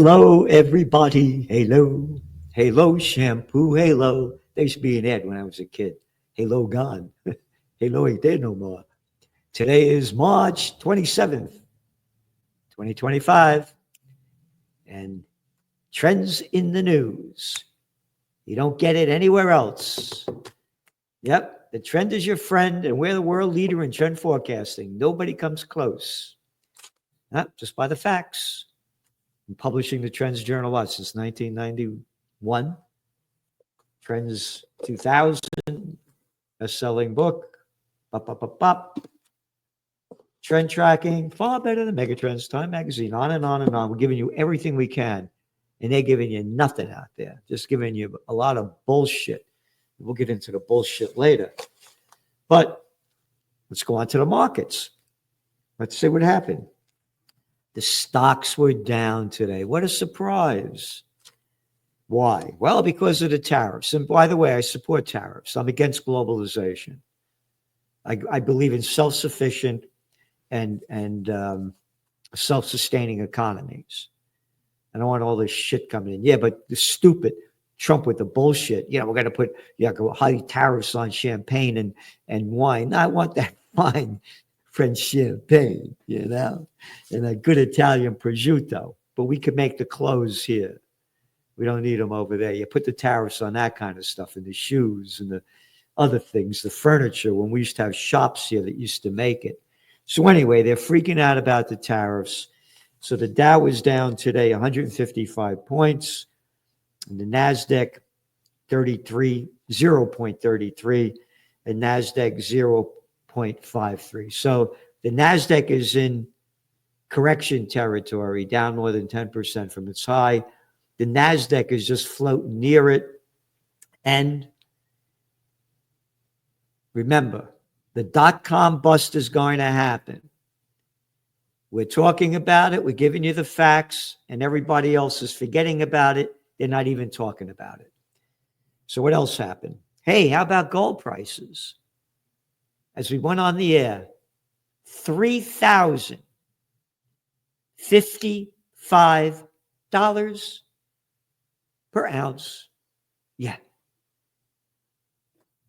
Hello, everybody. Halo. Halo shampoo. Halo. There used to be an ad when I was a kid. Halo gone. Halo ain't there no more. Today is March 27th, 2025. And trends in the news. You don't get it anywhere else. Yep, the trend is your friend, and we're the world leader in trend forecasting. Nobody comes close. Just by the facts. Been publishing the Trends Journal since 1991. Trends 2000, best-selling book. Bop, bop, bop, bop. Trend tracking, far better than Megatrends, Time Magazine, on and on and on. We're giving you everything we can, and they're giving you nothing out there. Just giving you a lot of bullshit. We'll get into the bullshit later. But let's go on to the markets. Let's see what happened. The stocks were down today. What a surprise. Why? Well, because of the tariffs. And by the way, I support tariffs. I'm against globalization. I believe in self-sufficient and self-sustaining economies. I don't want all this shit coming in. Yeah, but the stupid Trump with the bullshit. We're going to put high tariffs on champagne and wine. I want that fine French champagne, and a good Italian prosciutto. But we can make the clothes here. We don't need them over there. You put the tariffs on that kind of stuff, and the shoes and the other things, the furniture, when we used to have shops here that used to make it. So anyway, they're freaking out about the tariffs. So the Dow was down today 155 points. And the NASDAQ 0.33, and NASDAQ 0.53. So the NASDAQ is in correction territory, down more than 10% from its high. The NASDAQ is just floating near it. And remember, the dot-com bust is going to happen. We're talking about it. We're giving you the facts, and everybody else is forgetting about it. They're not even talking about it. So what else happened? Hey, how about gold prices? As we went on the air, $3,055 per ounce. Yeah.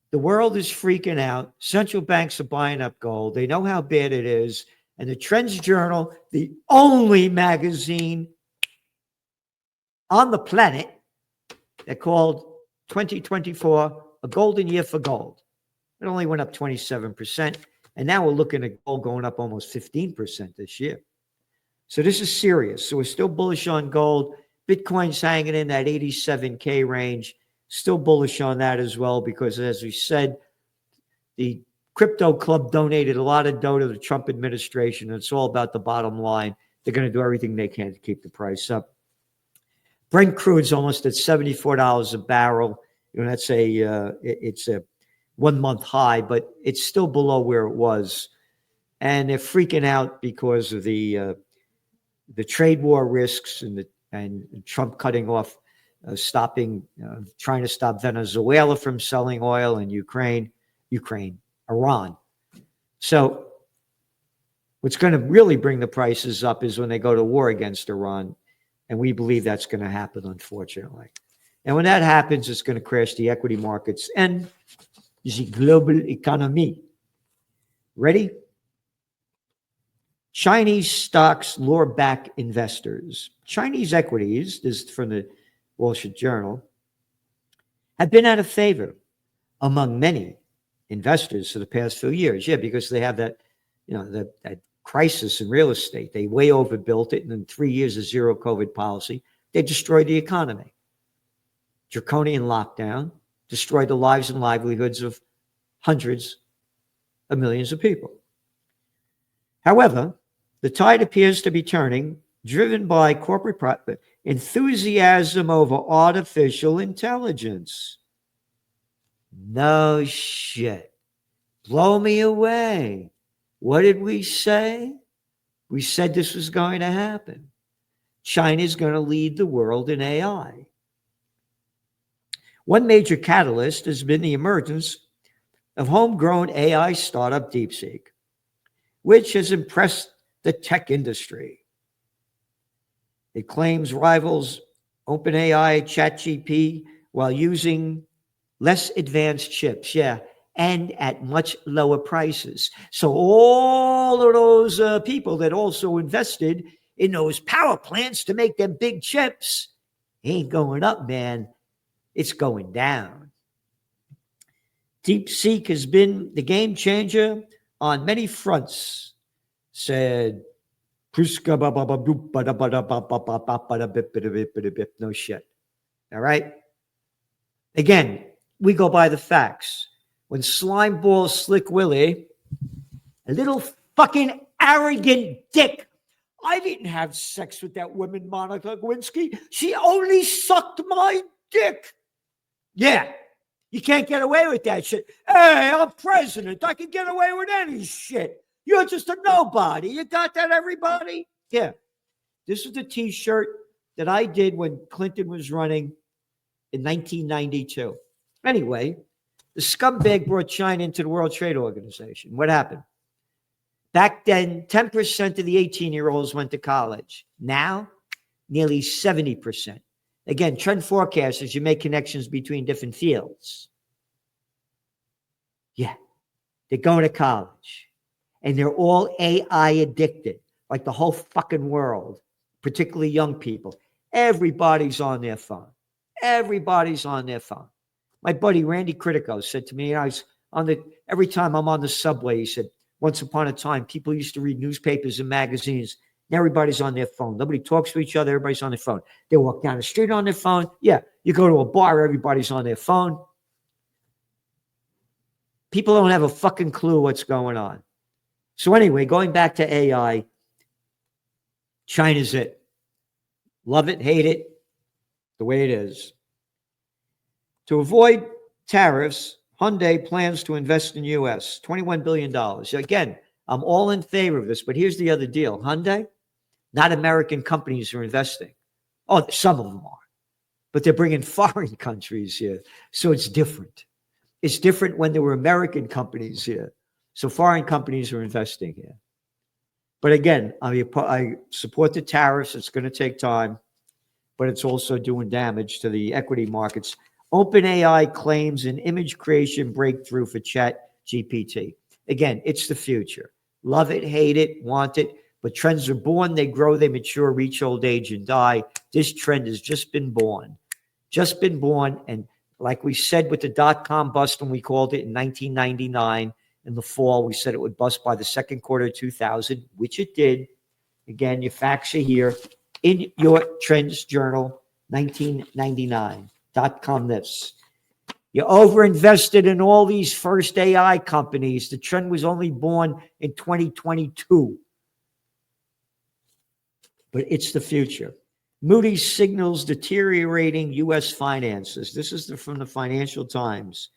The world is freaking out. Central banks are buying up gold. They know how bad it is. And the Trends Journal, the only magazine on the planet that called 2024 a golden year for gold. It only went up 27%. And now we're looking at gold going up almost 15% this year. So this is serious. So we're still bullish on gold. Bitcoin's hanging in that 87K range. Still bullish on that as well, because as we said, the crypto club donated a lot of dough to the Trump administration. And it's all about the bottom line. They're going to do everything they can to keep the price up. Brent crude's almost at $74 a barrel. That's it's a 1 month high, but it's still below where it was. And they're freaking out because of the trade war risks and Trump cutting off, trying to stop Venezuela from selling oil, and Iran. So what's going to really bring the prices up is when they go to war against Iran. And we believe that's going to happen, unfortunately. And when that happens, it's going to crash the equity markets and the global economy. Ready? Chinese stocks lure back investors. Chinese equities, this is from the Wall Street Journal, have been out of favor among many investors for the past few years. Yeah, because they have that crisis in real estate. They way overbuilt it, and in 3 years of zero COVID policy, they destroyed the economy. Draconian lockdown destroyed the lives and livelihoods of hundreds of millions of people. However, the tide appears to be turning, driven by corporate enthusiasm over artificial intelligence. No shit. Blow me away. What did we say? We said this was going to happen. China's going to lead the world in AI. One major catalyst has been the emergence of homegrown AI startup DeepSeek, which has impressed the tech industry. It claims rivals OpenAI, ChatGPT, while using less advanced chips. Yeah. And at much lower prices. So all of those people that also invested in those power plants to make them big chips ain't going up, man. It's going down. DeepSeek has been the game changer on many fronts, said no shit. All right. Again, we go by the facts. When Slimeball Slick Willie, a little fucking arrogant dick, I didn't have sex with that woman, Monica Lewinsky. She only sucked my dick. Yeah. You can't get away with that shit. Hey, I'm president. I can get away with any shit. You're just a nobody. You got that, everybody? Yeah. This is the t-shirt that I did when Clinton was running in 1992. Anyway, the scumbag brought China into the World Trade Organization. What happened? Back then, 10% of the 18-year-olds went to college. Now, nearly 70%. Again, trend forecasters, you make connections between different fields. Yeah, they're going to college. And they're all AI addicted, like the whole fucking world, particularly young people. Everybody's on their phone. Everybody's on their phone. My buddy Randy Critico said to me, every time I'm on the subway, he said, once upon a time, people used to read newspapers and magazines. Now everybody's on their phone. Nobody talks to each other. Everybody's on their phone. They walk down the street on their phone. Yeah, you go to a bar, everybody's on their phone. People don't have a fucking clue what's going on. So anyway, going back to AI, China's it. Love it, hate it, the way it is. To avoid tariffs, Hyundai plans to invest in U.S. $21 billion. Again, I'm all in favor of this, but here's the other deal. Hyundai, not American companies are investing. Oh, some of them are, but they're bringing foreign countries here. So it's different. It's different when there were American companies here. So foreign companies are investing here. But again, I support the tariffs. It's going to take time, but it's also doing damage to the equity markets. OpenAI claims an image creation breakthrough for ChatGPT. Again, it's the future. Love it, hate it, want it. But trends are born, they grow, they mature, reach old age, and die. This trend has just been born. Just been born. And like we said with the dot-com bust when we called it in 1999, in the fall, we said it would bust by the second quarter of 2000, which it did. Again, your facts are here in your Trends Journal, 1999. .com this. You overinvested in all these first AI companies. The trend was only born in 2022. But it's the future. Moody's signals deteriorating U.S. finances. This is from the Financial Times.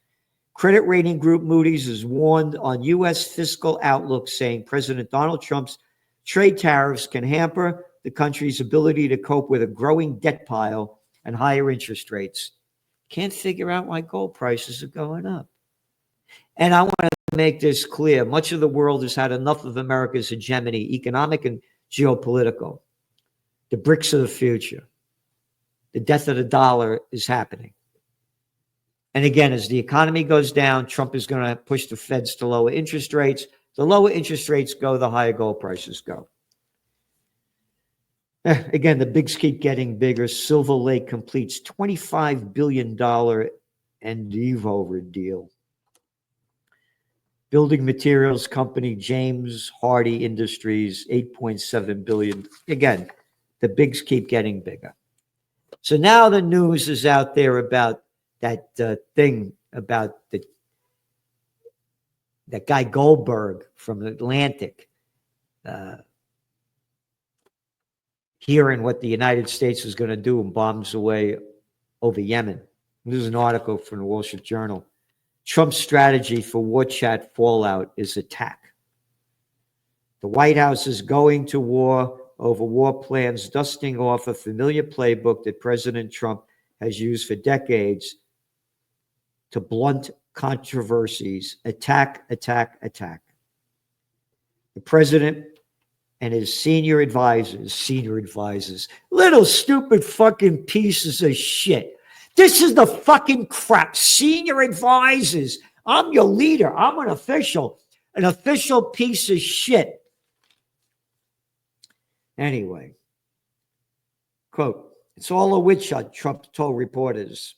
Credit rating group Moody's has warned on U.S. fiscal outlook, saying President Donald Trump's trade tariffs can hamper the country's ability to cope with a growing debt pile and higher interest rates. Can't figure out why gold prices are going up. And I want to make this clear. Much of the world has had enough of America's hegemony, economic and geopolitical. The bricks of the future. The death of the dollar is happening. And again, as the economy goes down, Trump is going to push the Feds to lower interest rates. The lower interest rates go, the higher gold prices go. Again, the bigs keep getting bigger. Silver Lake completes $25 billion Endeavor deal. Building materials company James Hardie Industries, $8.7 billion. Again, the bigs keep getting bigger. So now the news is out there about that thing about that guy Goldberg from the Atlantic. Hearing what the United States is going to do and bombs away over Yemen. This is an article from the Wall Street Journal. Trump's strategy for war chat fallout is attack. The White House is going to war over war plans, dusting off a familiar playbook that President Trump has used for decades to blunt controversies. Attack, attack, attack. The president and his senior advisors, little stupid fucking pieces of shit. This is the fucking crap. Senior advisors. I'm your leader. I'm an official piece of shit. Anyway, quote, it's all a witch hunt, Trump told reporters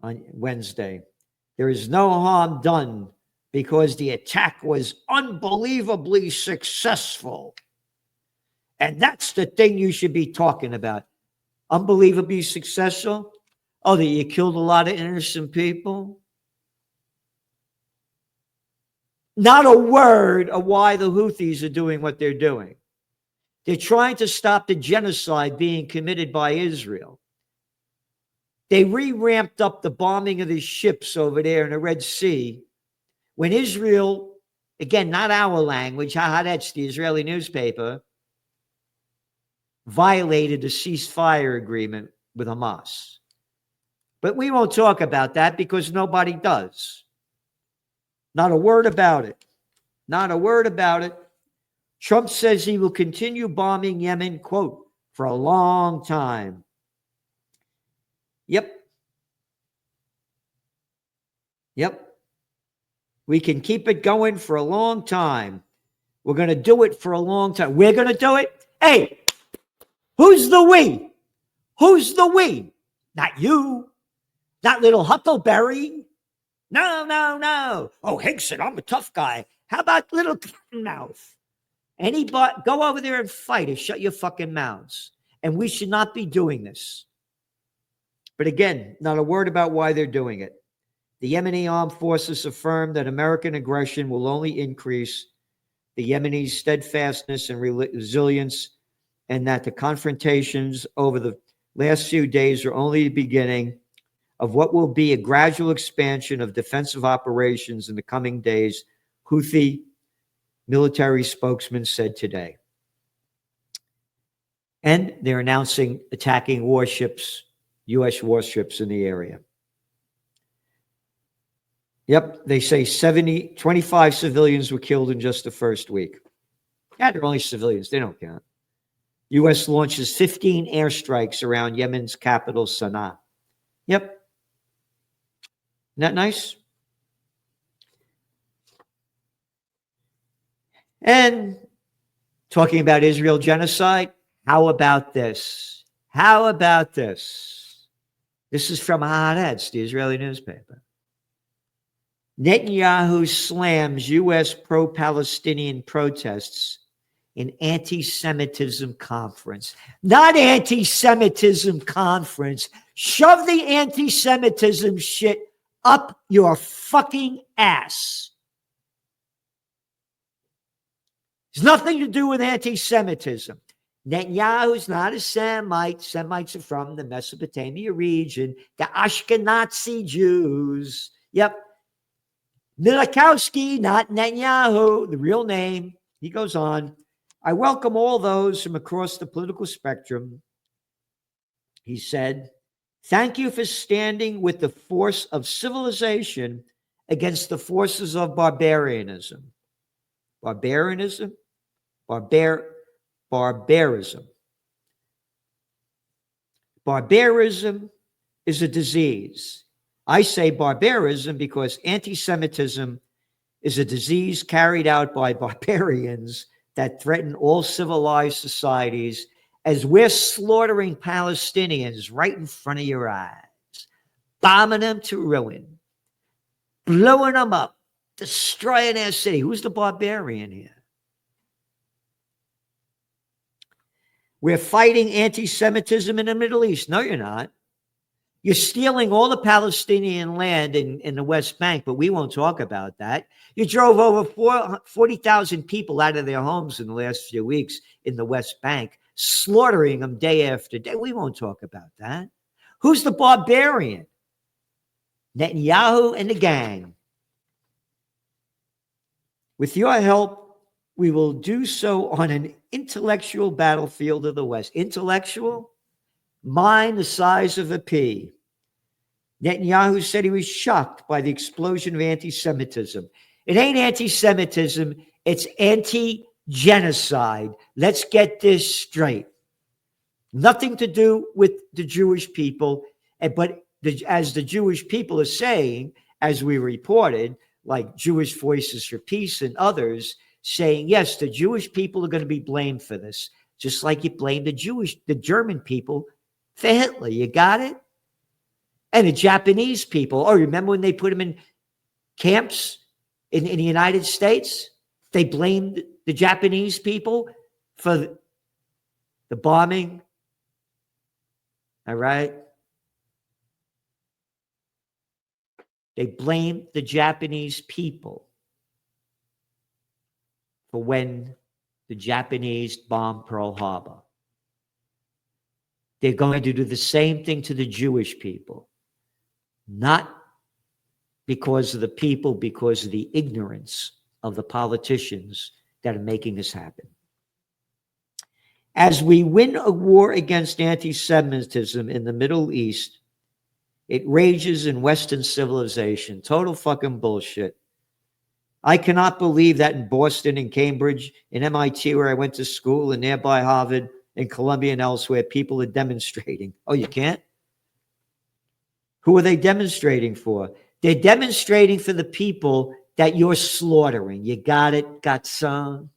on Wednesday. There is no harm done because the attack was unbelievably successful. And that's the thing you should be talking about. Unbelievably successful? Oh, that you killed a lot of innocent people? Not a word of why the Houthis are doing what they're doing. They're trying to stop the genocide being committed by Israel. They re-ramped up the bombing of the ships over there in the Red Sea when Israel, again, not our language, that's the Israeli newspaper, violated the ceasefire agreement with Hamas. But we won't talk about that because nobody does. Not a word about it. Not a word about it. Trump says he will continue bombing Yemen, quote, for a long time. Yep. We can keep it going for a long time. We're going to do it for a long time. We're going to do it. Hey, who's the we? Who's the we? Not you. Not little Huckleberry. No. Oh, Hinkson, I'm a tough guy. How about little mouth? Anybody, go over there and fight or shut your fucking mouths. And we should not be doing this. But again, not a word about why they're doing it. The Yemeni armed forces affirmed that American aggression will only increase the Yemeni steadfastness and resilience, and that the confrontations over the last few days are only the beginning of what will be a gradual expansion of defensive operations in the coming days, Houthi military spokesman said today. And they're announcing attacking warships, U.S. warships in the area. Yep, they say 25 civilians were killed in just the first week. Yeah, they're only civilians. They don't count. U.S. launches 15 airstrikes around Yemen's capital, Sana'a. Yep. Isn't that nice? And talking about Israel genocide, how about this? How about this? This is from Haaretz, the Israeli newspaper. Netanyahu slams U.S. pro-Palestinian protests in anti-Semitism conference. Not anti-Semitism conference. Shove the anti-Semitism shit up your fucking ass. It's nothing to do with anti-Semitism. Netanyahu's not a Semite. Semites are from the Mesopotamia region. The Ashkenazi Jews. Yep. Milikowski, not Netanyahu, the real name. He goes on. I welcome all those from across the political spectrum. He said, thank you for standing with the force of civilization against the forces of barbarianism. Barbarianism? Barbarism. Barbarism is a disease. I say barbarism because anti-Semitism is a disease carried out by barbarians that threaten all civilized societies as we're slaughtering Palestinians right in front of your eyes, bombing them to ruin, blowing them up, destroying their city. Who's the barbarian here? We're fighting anti-Semitism in the Middle East. No, you're not. You're stealing all the Palestinian land in the West Bank, but we won't talk about that. You drove over 40,000 people out of their homes in the last few weeks in the West Bank, slaughtering them day after day. We won't talk about that. Who's the barbarian? Netanyahu and the gang. With your help, we will do so on an intellectual battlefield of the West. Intellectual? Mind the size of a pea. Netanyahu said he was shocked by the explosion of anti-Semitism. It ain't anti-Semitism, it's anti genocide. Let's get this straight. Nothing to do with the Jewish people, but as the Jewish people are saying, as we reported, like Jewish Voices for Peace and others, saying, yes, the Jewish people are going to be blamed for this, just like you blame the German people for Hitler. You got it? And the Japanese people. Oh, remember when they put them in camps in the United States? They blamed the Japanese people for the bombing. All right? They blamed the Japanese people for when the Japanese bombed Pearl Harbor. They're going to do the same thing to the Jewish people. Not because of the people, because of the ignorance of the politicians that are making this happen. As we win a war against anti-Semitism in the Middle East, it rages in Western civilization. Total fucking bullshit. I cannot believe that in Boston and Cambridge, in MIT, where I went to school, and nearby Harvard, and Columbia and elsewhere, people are demonstrating. Oh, you can't? Who are they demonstrating for? They're demonstrating for the people that you're slaughtering. You got it? Got some?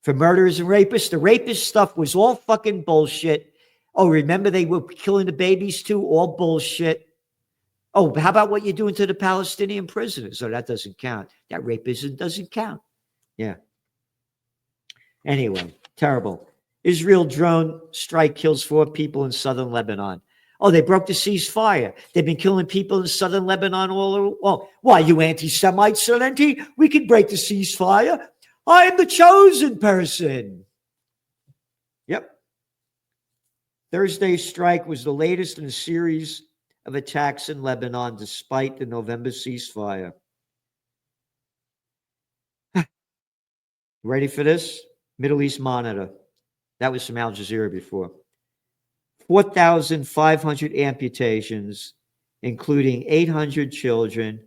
For murderers and rapists, the rapist stuff was all fucking bullshit. Oh, remember they were killing the babies too? All bullshit. Oh, how about what you're doing to the Palestinian prisoners? Oh, that doesn't count. That rapism doesn't count. Yeah. Anyway, terrible. Israel drone strike kills 4 people in southern Lebanon. Oh, they broke the ceasefire. They've been killing people in southern Lebanon all over. Oh, why, you anti-Semites, Salenti? We can break the ceasefire. I am the chosen person. Yep. Thursday's strike was the latest in a series of attacks in Lebanon, despite the November ceasefire. Ready for this? Middle East Monitor. That was from Al Jazeera before. 4,500 amputations, including 800 children,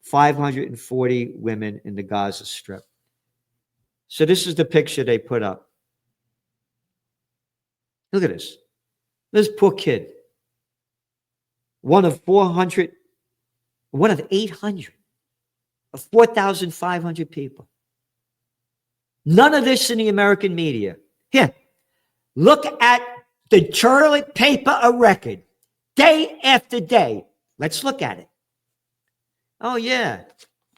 540 women in the Gaza Strip. So this is the picture they put up. Look at this. This poor kid. One of 800 of 4,500 people. None of this in the American media. Here, look at the toilet paper a record, day after day. Let's look at it. Oh, yeah.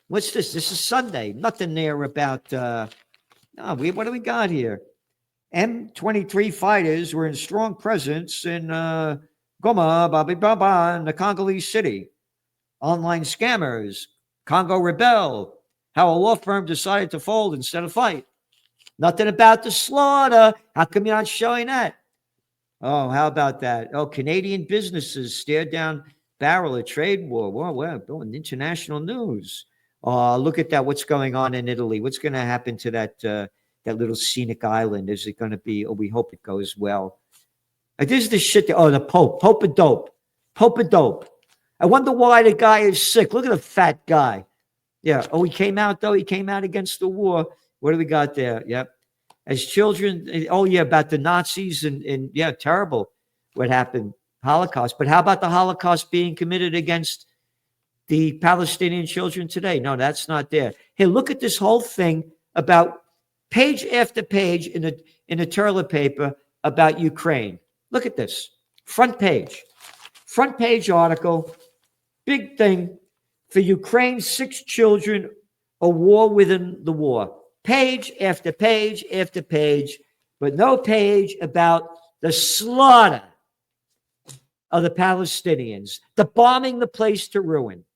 What's this? This is Sunday. Nothing there about, what do we got here? M23 fighters were in strong presence in Goma, Baba, in the Congolese city. Online scammers, Congo rebel, how a law firm decided to fold instead of fight. Nothing about the slaughter. How come you're not showing that? Oh, how about that? Oh, Canadian businesses stare down barrel of trade war. Well, international news. Look at that. What's going on in Italy? What's going to happen to that little scenic island? Is it going to be? Oh, we hope it goes well. This is the shit. The Pope. Pope a dope. Pope a dope. I wonder why the guy is sick. Look at the fat guy. Yeah. Oh, he came out, though. He came out against the war. What do we got there? Yep. As children, oh, yeah, about the Nazis and yeah, terrible what happened, Holocaust. But how about the Holocaust being committed against the Palestinian children today? No, that's not there. Hey, look at this whole thing about page after page in a toilet paper about Ukraine. Look at this. Front page article, big thing for Ukraine, 6 children, a war within the war. Page after page after page, but no page about the slaughter of the Palestinians, the bombing the place to ruin.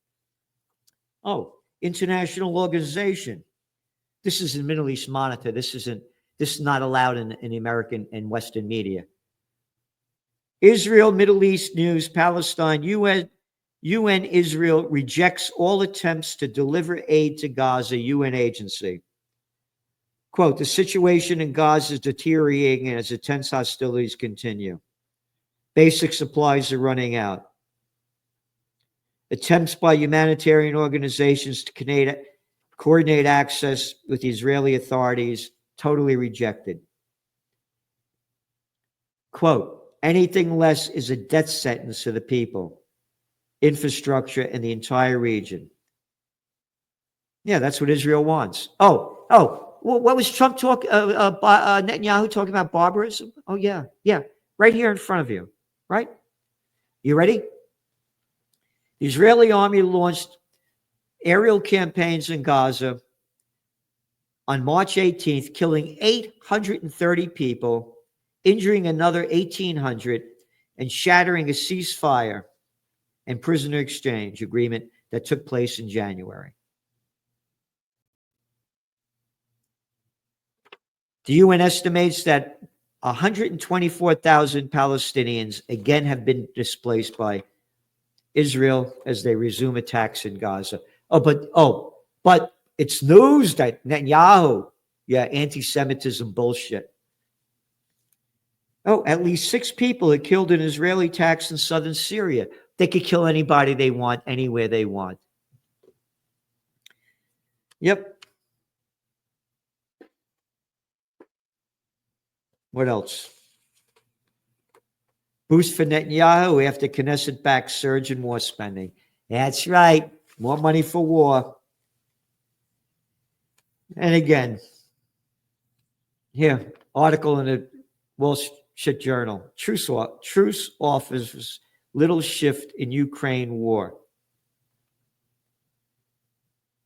Oh, international organization. This is in Middle East Monitor. This is not allowed in the American and Western media. Israel, Middle East News, Palestine, UN Israel rejects all attempts to deliver aid to Gaza, UN agency. Quote, the situation in Gaza is deteriorating as intense hostilities continue. Basic supplies are running out. Attempts by humanitarian organizations to coordinate access with the Israeli authorities, totally rejected. Quote, anything less is a death sentence to the people, infrastructure, and the entire region. Yeah, that's what Israel wants. What was Trump Netanyahu talking about barbarism? Oh, yeah, right here in front of you, right? You ready? The Israeli army launched aerial campaigns in Gaza on March 18th, killing 830 people, injuring another 1,800, and shattering a ceasefire and prisoner exchange agreement that took place in January. The UN estimates that 124,000 Palestinians again have been displaced by Israel as they resume attacks in Gaza. But it's news that Netanyahu, anti-Semitism bullshit. At least 6 people are killed in Israeli attacks in southern Syria. They could kill anybody they want, anywhere they want. Yep. What else? Boost for Netanyahu after Knesset-backed surge in war spending. That's right. More money for war. And again, here, article in the Wall Street Journal. Truce offers little shift in Ukraine war.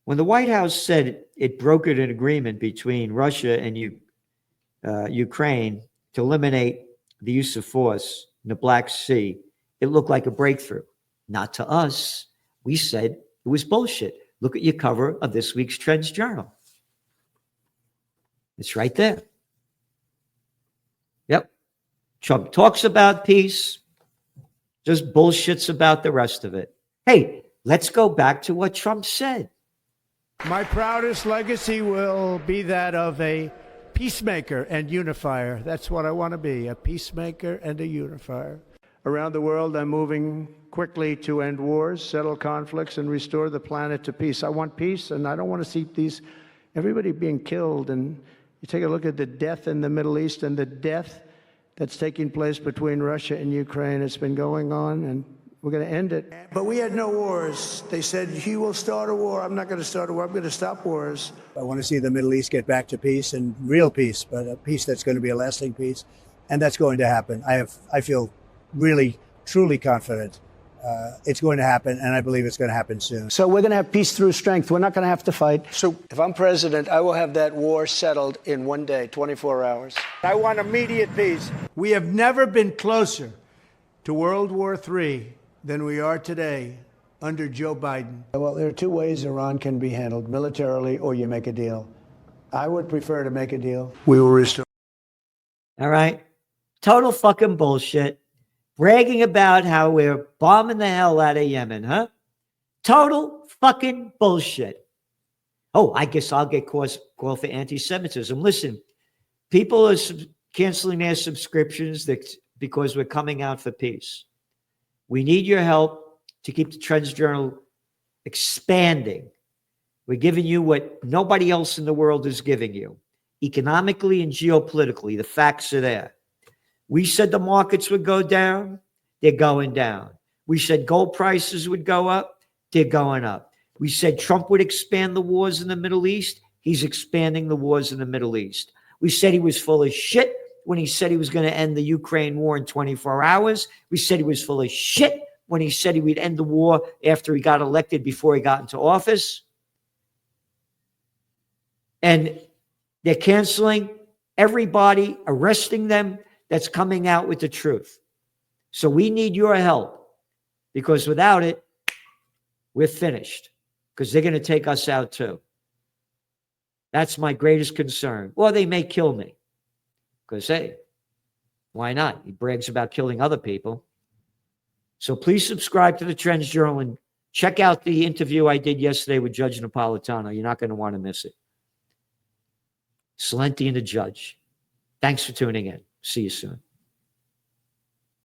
When the White House said it brokered an agreement between Russia and Ukraine to eliminate the use of force in the Black Sea, it looked like a breakthrough. Not to us. We said it was bullshit. Look at your cover of this week's Trends Journal. It's right there. Yep. Trump talks about peace, just bullshits about the rest of it. Hey, let's go back to what Trump said. My proudest legacy will be that of a peacemaker and unifier. That's what I want to be, a peacemaker and a unifier. Around the world, I'm moving quickly to end wars, settle conflicts, and restore the planet to peace. I want peace, and I don't want to see everybody being killed. And you take a look at the death in the Middle East and the death that's taking place between Russia and Ukraine. It's been going on, and we're going to end it. But we had no wars. They said, he will start a war. I'm not going to start a war. I'm going to stop wars. I want to see the Middle East get back to peace, and real peace, but a peace that's going to be a lasting peace. And that's going to happen. I feel really, truly confident it's going to happen, and I believe it's going to happen soon. So we're going to have peace through strength. We're not going to have to fight. So if I'm president, I will have that war settled in one day, 24 hours. I want immediate peace. We have never been closer to World War III than we are today under Joe Biden. Well, there are 2 ways Iran can be handled, militarily or you make a deal. I would prefer to make a deal. We will restore. All right. Total fucking bullshit. Bragging about how we're bombing the hell out of Yemen, huh? Total fucking bullshit. I guess I'll get called for anti-Semitism. Listen, people are canceling their subscriptions because we're coming out for peace. We need your help to keep the Trends Journal expanding. We're giving you what nobody else in the world is giving you. Economically and geopolitically, the facts are there. We said the markets would go down. They're going down. We said gold prices would go up. They're going up. We said Trump would expand the wars in the Middle East. He's expanding the wars in the Middle East. We said he was full of shit when he said he was going to end the Ukraine war in 24 hours. We said he was full of shit when he said he would end the war after he got elected, before he got into office. And they're canceling everybody, arresting them that's coming out with the truth. So we need your help, because without it, we're finished, because they're going to take us out too. That's my greatest concern. Or they may kill me, because, hey, why not? He brags about killing other people. So please subscribe to the Trends Journal and check out the interview I did yesterday with Judge Napolitano. You're not going to want to miss it. Celente and the judge. Thanks for tuning in. See you soon.